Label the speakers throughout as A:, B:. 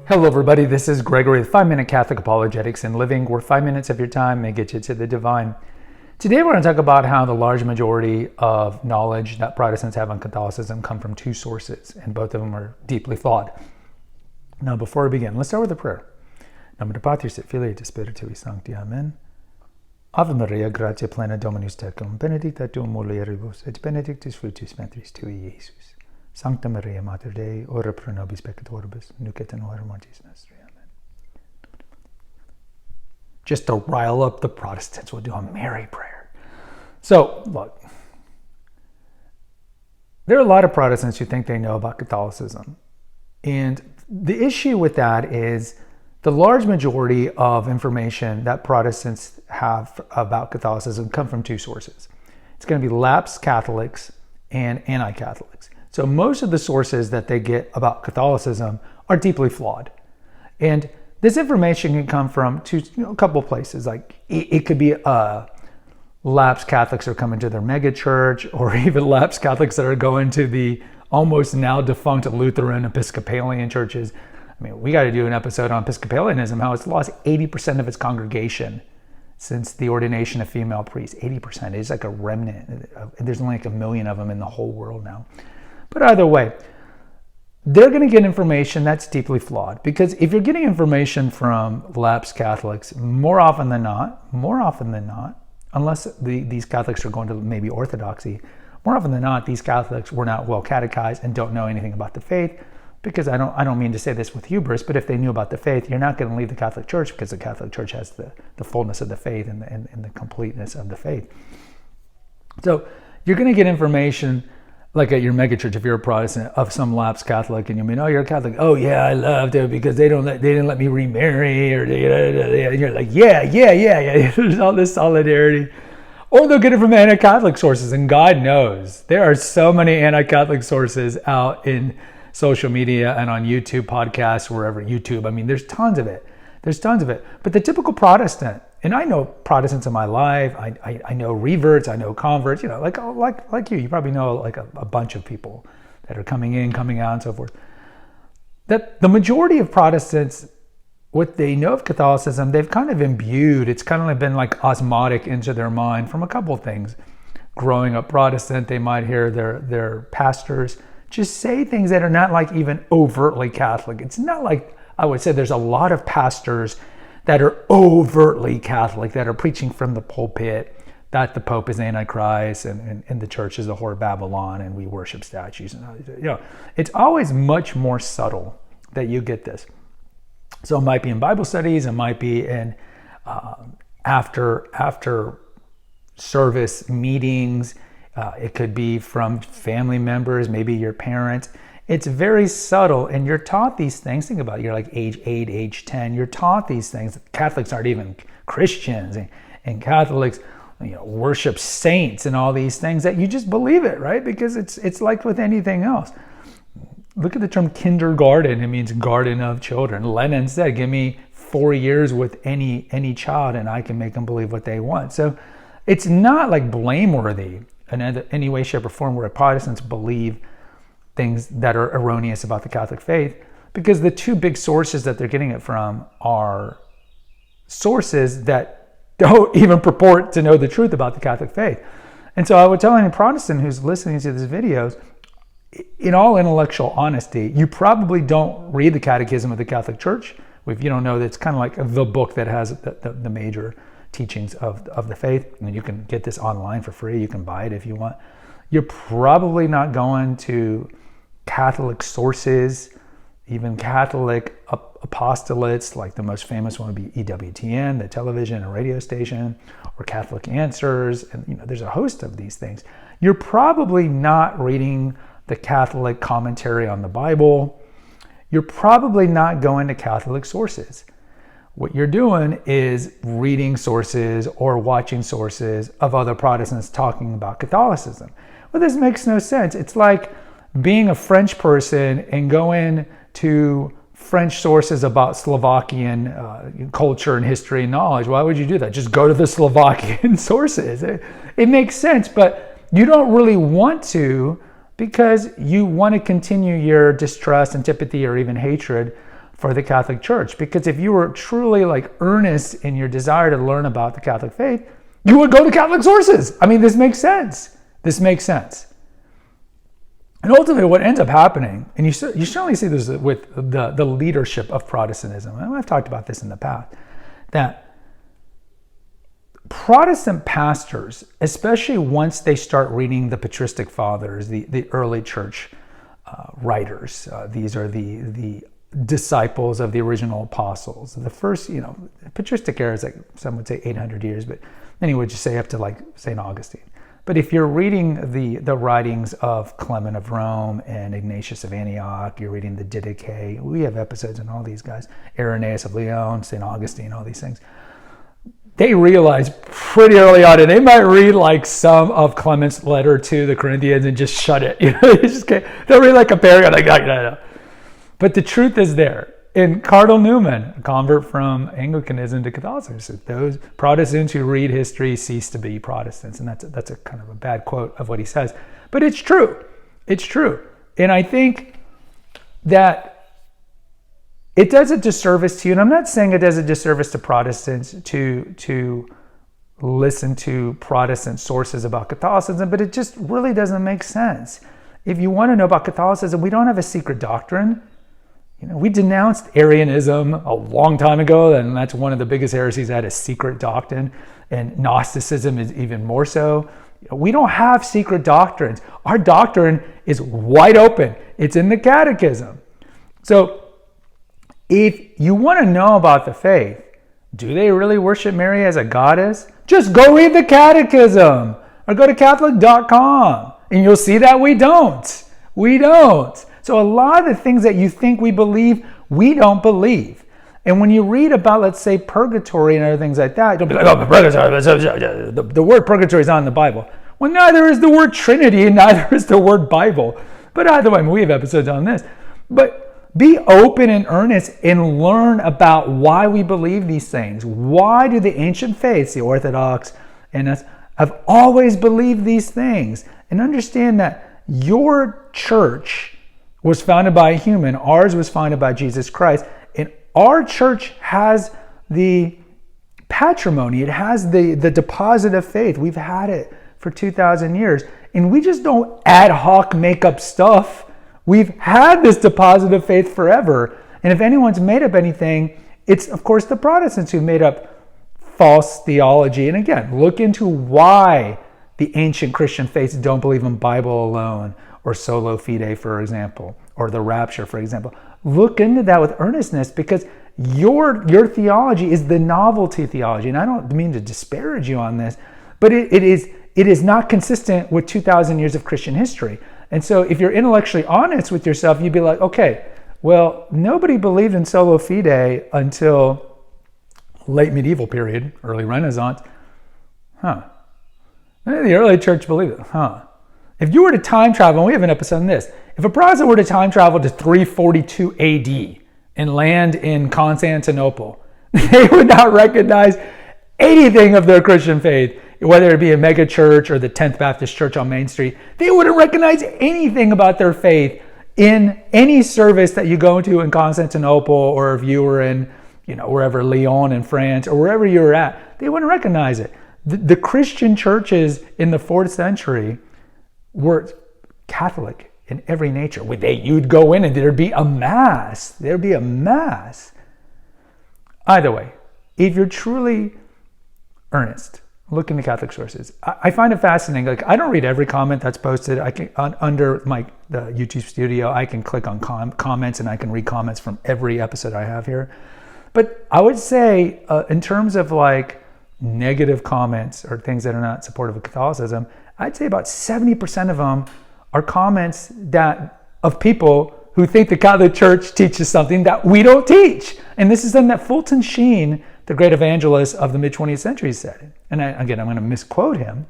A: Hello everybody, this is Gregory with 5-Minute Catholic Apologetics and Living, where 5 minutes of your time may get you to the divine. Today we're going to talk about how the large majority of knowledge that Protestants have on Catholicism come from two sources, and both of them are deeply flawed. Now before we begin, let's start with a prayer. Nomine Patris et Filii et Spiritui Sancti. Amen. Ave Maria, gratia plena Dominus tecum, benedicta tu mulieribus, et benedictus fructus ventris tui, Iesus. Sancta Maria, Mater Dei, ora pro nobis peccatoribus, nunc et in hora mortis nostri. Amen. Just to rile up the Protestants, we'll do a Mary prayer. So, look, there are a lot of Protestants who think they know about Catholicism. And the issue with that is the large majority of information that Protestants have about Catholicism come from two sources. It's going to be lapsed Catholics and anti-Catholics. So most of the sources that they get about Catholicism are deeply flawed. And this information can come from a couple of places. Like it could be lapsed Catholics are coming to their mega church, or even lapsed Catholics that are going to the almost now defunct Lutheran Episcopalian churches. I mean, we got to do an episode on Episcopalianism, how it's lost 80% of its congregation since the ordination of female priests. 80%. It's like a remnant. There's only like 1 million of them in the whole world now. But either way, they're going to get information that's deeply flawed, because if you're getting information from lapsed Catholics, more often than not, unless these Catholics are going to maybe Orthodoxy, more often than not, these Catholics were not well catechized and don't know anything about the faith. Because I don't mean to say this with hubris, but if they knew about the faith, you're not going to leave the Catholic Church, because the Catholic Church has the fullness of the faith and the completeness of the faith. So you're going to get information like at your megachurch, if you're a Protestant, of some lapsed Catholic, and you mean, oh, you're a Catholic. Oh yeah, I loved it because they didn't let me remarry, or and you're like, yeah. There's all this solidarity. Or they'll get it from anti-Catholic sources, and God knows there are so many anti-Catholic sources out in social media and on YouTube, podcasts, wherever. YouTube, I mean, there's tons of it. But the typical Protestant, and I know Protestants in my life, I know reverts, I know converts, like you probably know like a bunch of people that are coming in, coming out, and so forth. That the majority of Protestants, what they know of Catholicism, they've kind of imbued, it's kind of been like osmotic into their mind from a couple of things. Growing up Protestant, they might hear their pastors just say things that are not like even overtly Catholic. It's not like, I would say there's a lot of pastors that are overtly Catholic, that are preaching from the pulpit that the Pope is Antichrist and the church is the whore of Babylon and we worship statues. And it's always much more subtle that you get this. So it might be in Bible studies, it might be in after service meetings, it could be from family members, maybe your parents. It's very subtle, and you're taught these things. Think about it, you're like age 8, age 10. You're taught these things. Catholics aren't even Christians, and Catholics, worship saints and all these things that you just believe it, right? Because it's like with anything else. Look at the term kindergarten. It means garden of children. Lenin said, give me 4 years with any child and I can make them believe what they want. So it's not like blameworthy in any way, shape, or form where Protestants believe things that are erroneous about the Catholic faith, because the two big sources that they're getting it from are sources that don't even purport to know the truth about the Catholic faith. And so I would tell any Protestant who's listening to these videos, in all intellectual honesty, you probably don't read the Catechism of the Catholic Church. If you don't know, that's kind of like the book that has the major teachings of the faith. And you can get this online for free. You can buy it if you want. You're probably not going to Catholic sources, even Catholic apostolates, like the most famous one would be EWTN, the television and radio station, or Catholic Answers, and there's a host of these things. You're probably not reading the Catholic commentary on the Bible. You're probably not going to Catholic sources. What you're doing is reading sources or watching sources of other Protestants talking about Catholicism. Well, this makes no sense. It's like being a French person and going to French sources about Slovakian culture and history and knowledge. Why would you do that? Just go to the Slovakian sources. It makes sense, but you don't really want to, because you want to continue your distrust, antipathy, or even hatred for the Catholic Church. Because if you were truly like earnest in your desire to learn about the Catholic faith, you would go to Catholic sources. I mean, this makes sense. This makes sense. And ultimately what ends up happening, and you certainly see this with the leadership of Protestantism, and I've talked about this in the past, that Protestant pastors, especially once they start reading the patristic fathers, the early church writers, these are the disciples of the original apostles. The first, patristic era is like, some would say 800 years, but then you would just say up to like St. Augustine. But if you're reading the writings of Clement of Rome and Ignatius of Antioch, you're reading the Didache, we have episodes on all these guys, Irenaeus of Lyon, St. Augustine, all these things. They realize pretty early on, and they might read like some of Clement's letter to the Corinthians and just shut it. They'll read like a paragraph, like, no. But the truth is there. And Cardinal Newman, a convert from Anglicanism to Catholicism, said those Protestants who read history cease to be Protestants. And that's a kind of a bad quote of what he says. But it's true. It's true. And I think that it does a disservice to you. And I'm not saying it does a disservice to Protestants to listen to Protestant sources about Catholicism, but it just really doesn't make sense. If you want to know about Catholicism, we don't have a secret doctrine. We denounced Arianism a long time ago, and that's one of the biggest heresies that is secret doctrine, and Gnosticism is even more so. We don't have secret doctrines. Our doctrine is wide open. It's in the catechism. So if you want to know about the faith, do they really worship Mary as a goddess? Just go read the catechism or go to Catholic.com and you'll see that we don't. We don't. So a lot of the things that you think we believe, we don't believe. And when you read about, let's say, purgatory and other things like that, don't be like, oh, purgatory, the word purgatory is not in the Bible. Well, neither is the word Trinity and neither is the word Bible. But either way, we have episodes on this. But be open and earnest and learn about why we believe these things. Why do the ancient faiths, the Orthodox and us, have always believed these things? And understand that your church was founded by a human. Ours was founded by Jesus Christ. And our church has the patrimony. It has the deposit of faith. We've had it for 2,000 years. And we just don't ad hoc make up stuff. We've had this deposit of faith forever. And if anyone's made up anything, it's, of course, the Protestants who made up false theology. And again, look into why the ancient Christian faiths don't believe in Bible alone, or solo fide, for example, or the rapture, for example. Look into that with earnestness, because your theology is the novelty theology. And I don't mean to disparage you on this, but it is not consistent with 2,000 years of Christian history. And so if you're intellectually honest with yourself, you'd be like, okay, well, nobody believed in solo fide until late medieval period, early Renaissance. The early church believed it. If you were to time travel, and we have an episode on this, if a Protestant were to time travel to 342 AD and land in Constantinople, they would not recognize anything of their Christian faith, whether it be a mega church or the 10th Baptist Church on Main Street. They wouldn't recognize anything about their faith in any service that you go to in Constantinople, or if you were in, wherever, Lyon in France, or wherever you were at. They wouldn't recognize it. The Christian churches in the 4th century were Catholic in every nature. You'd go in and there'd be a mass. There'd be a mass. Either way, if you're truly earnest, look into Catholic sources. I find it fascinating. Like, I don't read every comment that's posted. I can under the YouTube studio, I can click on comments and I can read comments from every episode I have here. But I would say, in terms of like negative comments or things that are not supportive of Catholicism, I'd say about 70% of them are comments of people who think the Catholic Church teaches something that we don't teach. And this is something that Fulton Sheen, the great evangelist of the mid-20th century, said. And I'm going to misquote him,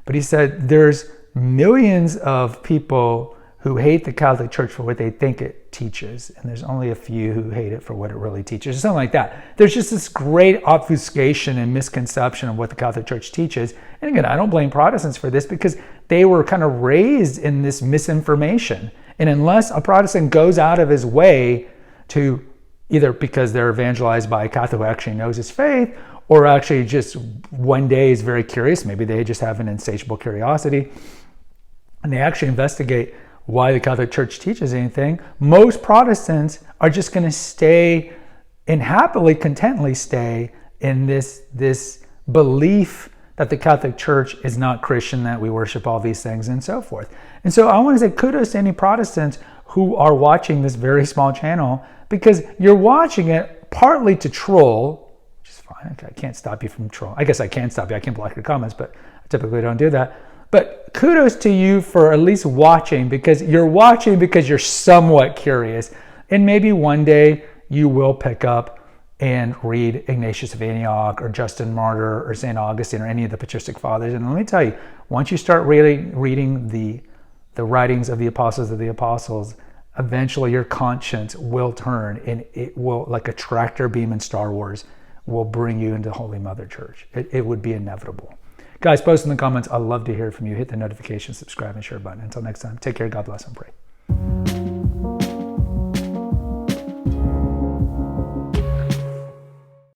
A: but he said there's millions of people who hate the Catholic Church for what they think it teaches, and there's only a few who hate it for what it really teaches, or something like that. There's just this great obfuscation and misconception of what the Catholic Church teaches. And again, I don't blame Protestants for this, because they were kind of raised in this misinformation. And unless a Protestant goes out of his way to either because they're evangelized by a Catholic who actually knows his faith, or actually just one day is very curious. Maybe they just have an insatiable curiosity, and they actually investigate why the Catholic Church teaches anything. Most Protestants are just going to stay and happily, contently stay in this belief that the Catholic Church is not Christian, that we worship all these things and so forth. And so I want to say kudos to any Protestants who are watching this very small channel, because you're watching it partly to troll, which is fine. I can't stop you from trolling. I guess I can stop you. I can block your comments, but I typically don't do that. But kudos to you for at least watching, because you're watching because you're somewhat curious. And maybe one day you will pick up and read Ignatius of Antioch or Justin Martyr or St. Augustine or any of the patristic fathers. And let me tell you, once you start really reading the writings of the apostles, eventually your conscience will turn, and it will, like a tractor beam in Star Wars, will bring you into Holy Mother Church. It would be inevitable. Guys, post in the comments. I'd love to hear from you. Hit the notification, subscribe, and share button. Until next time, take care, God bless, and pray.